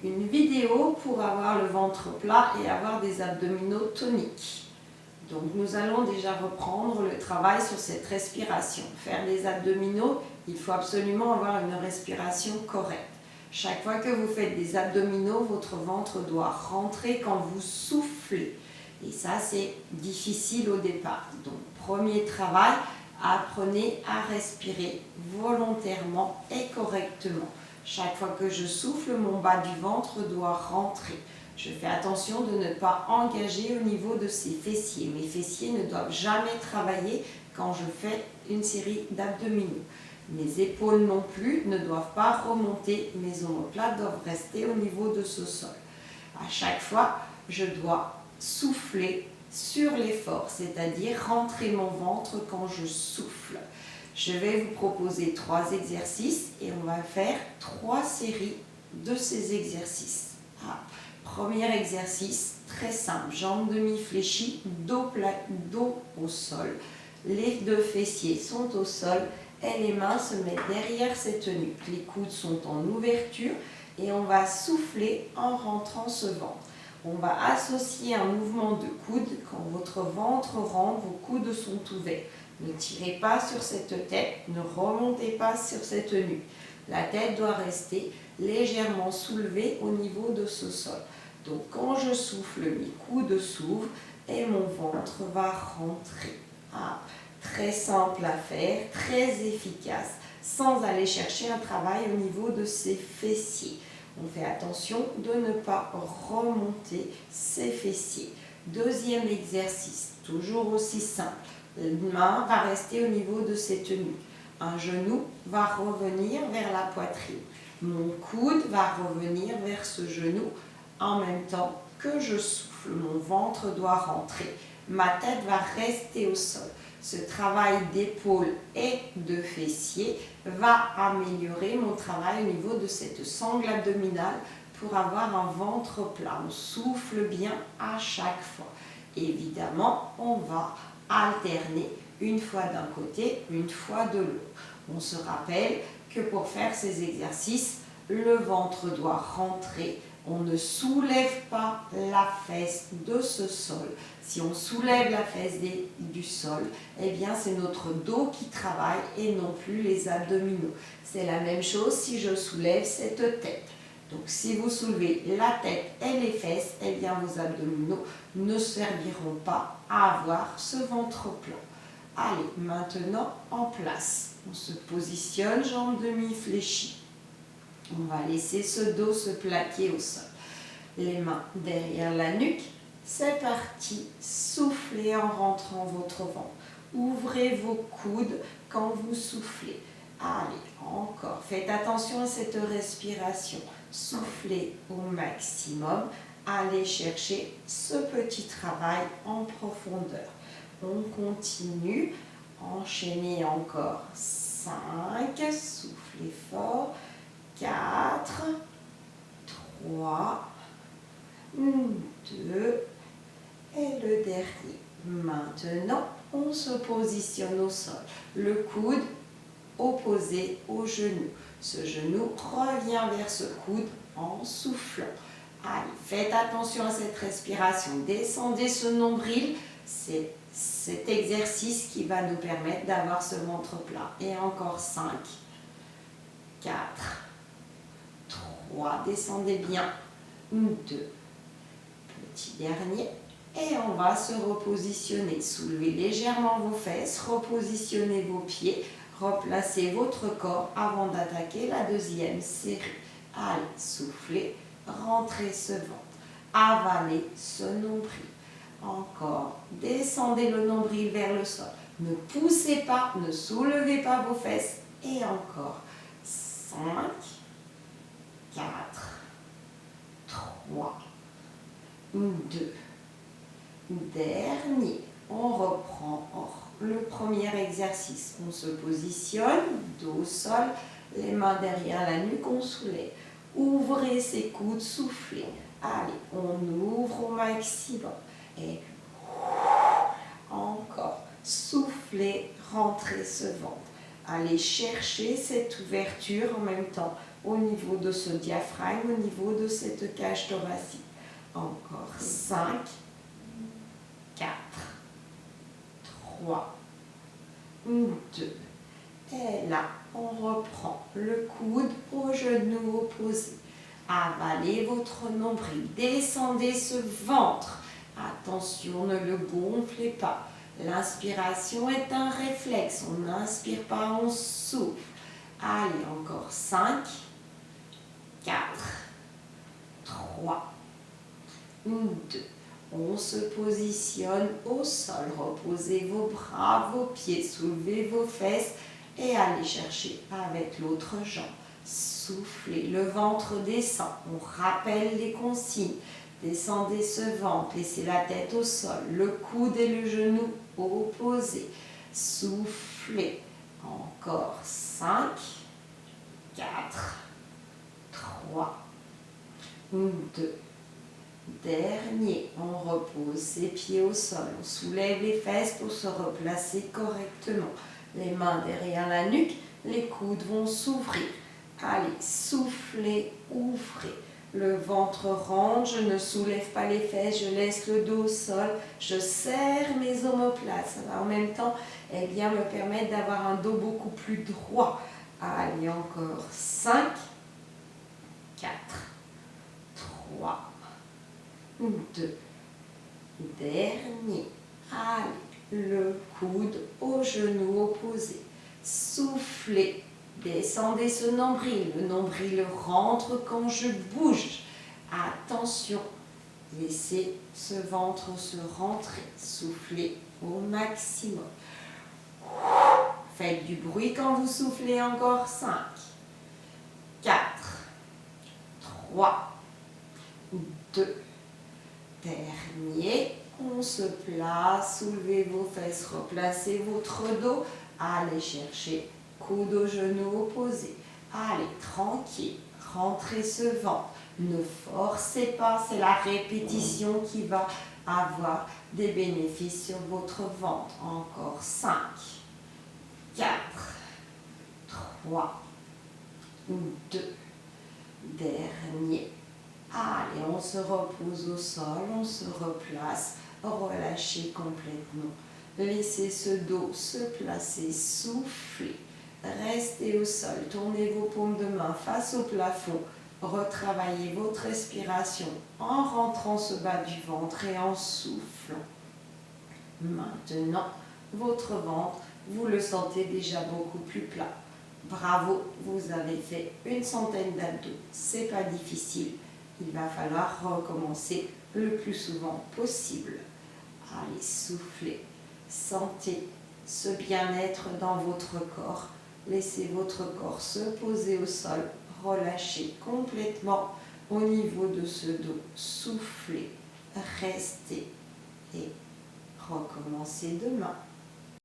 une vidéo pour avoir le ventre plat et avoir des abdominaux toniques. Donc nous allons déjà reprendre le travail sur cette respiration. Faire des abdominaux, il faut absolument avoir une respiration correcte. Chaque fois que vous faites des abdominaux, votre ventre doit rentrer quand vous soufflez. Et ça, c'est difficile au départ. Donc, premier travail, apprenez à respirer volontairement et correctement. Chaque fois que je souffle, mon bas du ventre doit rentrer. Je fais attention de ne pas engager au niveau de ces fessiers. Mes fessiers ne doivent jamais travailler quand je fais une série d'abdominaux. Mes épaules non plus ne doivent pas remonter. Mes omoplates doivent rester au niveau de ce sol. À chaque fois, je dois souffler sur l'effort, c'est-à-dire rentrer mon ventre quand je souffle. Je vais vous proposer 3 exercices et on va faire 3 séries de ces exercices. Premier exercice, très simple, jambes demi-fléchies, dos au sol. Les 2 fessiers sont au sol et les mains se mettent derrière cette nuque. Les coudes sont en ouverture et on va souffler en rentrant ce ventre. On va associer un mouvement de coude. Quand votre ventre rentre, vos coudes sont ouverts. Ne tirez pas sur cette tête, ne remontez pas sur cette nuque. La tête doit rester légèrement soulevée au niveau de ce sol. Donc quand je souffle, mes coudes s'ouvrent et mon ventre va rentrer. Très simple à faire, très efficace, sans aller chercher un travail au niveau de ses fessiers. On fait attention de ne pas remonter ses fessiers. Deuxième exercice, toujours aussi simple. Une main va rester au niveau de cette nuque. Un genou va revenir vers la poitrine. Mon coude va revenir vers ce genou en même temps que je souffle. Mon ventre doit rentrer. Ma tête va rester au sol. Ce travail d'épaule et de fessier va améliorer mon travail au niveau de cette sangle abdominale pour avoir un ventre plat. On souffle bien à chaque fois. Évidemment, on va alterner une fois d'un côté, une fois de l'autre. On se rappelle que pour faire ces exercices, le ventre doit rentrer. On ne soulève pas la fesse de ce sol. Si on soulève la fesse du sol, eh bien c'est notre dos qui travaille et non plus les abdominaux. C'est la même chose si je soulève cette tête. Donc si vous soulevez la tête et les fesses, eh bien vos abdominaux ne serviront pas à avoir ce ventre plat. Allez, maintenant en place. On se positionne, jambes demi-fléchies. On va laisser ce dos se plaquer au sol. Les mains derrière la nuque. C'est parti. Soufflez en rentrant votre ventre. Ouvrez vos coudes quand vous soufflez. Allez, encore. Faites attention à cette respiration. Soufflez au maximum. Allez chercher ce petit travail en profondeur. On continue. Enchaînez encore. 5. Soufflez fort. 4, 3, 2 et le dernier. Maintenant, on se positionne au sol. Le coude opposé au genou. Ce genou revient vers ce coude en soufflant. Allez, faites attention à cette respiration. Descendez ce nombril. C'est cet exercice qui va nous permettre d'avoir ce ventre plat. Et encore 5, 4, 3, descendez bien, 2, petit dernier, et on va se repositionner. Soulevez légèrement vos fesses, repositionnez vos pieds, replacez votre corps avant d'attaquer la deuxième série. Allez, soufflez, rentrez ce ventre, avalez ce nombril. Encore, descendez le nombril vers le sol. Ne poussez pas, ne soulevez pas vos fesses, et encore, 5, 4, 3, 2. Dernier. On reprend le premier exercice. On se positionne, dos au sol, les mains derrière la nuque, on soulève. Ouvrez ses coudes, soufflez. Allez, on ouvre au maximum. Et encore. Soufflez, rentrez ce ventre. Allez chercher cette ouverture en même temps au niveau de ce diaphragme, au niveau de cette cage thoracique. Encore 5, 4, 3, 2. Et là, on reprend le coude au genou opposé. Avalez votre nombril, descendez ce ventre. Attention, ne le gonflez pas. L'inspiration est un réflexe. On n'inspire pas, on souffle. Allez, encore 5, 4, 3, 2. On se positionne au sol. Reposez vos bras, vos pieds, soulevez vos fesses et allez chercher avec l'autre jambe. Soufflez, le ventre descend. On rappelle les consignes. Descendez ce ventre, laissez la tête au sol, le coude et le genou opposés. Soufflez. Encore 5, 4, 3, 2. Dernier, on repose ses pieds au sol, on soulève les fesses pour se replacer correctement. Les mains derrière la nuque, les coudes vont s'ouvrir. Allez, soufflez, ouvrez. Le ventre rentre, je ne soulève pas les fesses, je laisse le dos au sol, je serre mes omoplates. Ça va en même temps me permettre d'avoir un dos beaucoup plus droit. Allez, encore 5, 4, 3, 2. Dernier. Allez, le coude au genou opposé. Soufflez. Descendez ce nombril. Le nombril rentre quand je bouge. Attention. Laissez ce ventre se rentrer. Soufflez au maximum. Faites du bruit quand vous soufflez. Encore 5, 4, 3, 2. Dernier. On se place. Soulevez vos fesses. Replacez votre dos. Allez chercher coude au genou opposé. Allez, tranquille. Rentrez ce ventre. Ne forcez pas. C'est la répétition qui va avoir des bénéfices sur votre ventre. Encore 5, 4, 3, 2. Dernier. Allez, on se repose au sol, on se replace, relâchez complètement. Laissez ce dos se placer, soufflez. Restez au sol, tournez vos paumes de main face au plafond. Retravaillez votre respiration en rentrant ce bas du ventre et en soufflant. Maintenant, votre ventre, vous le sentez déjà beaucoup plus plat. Bravo, vous avez fait 100 d'abdos. C'est pas difficile. Il va falloir recommencer le plus souvent possible. Allez, soufflez. Sentez ce bien-être dans votre corps. Laissez votre corps se poser au sol. Relâchez complètement au niveau de ce dos. Soufflez. Restez et recommencez demain.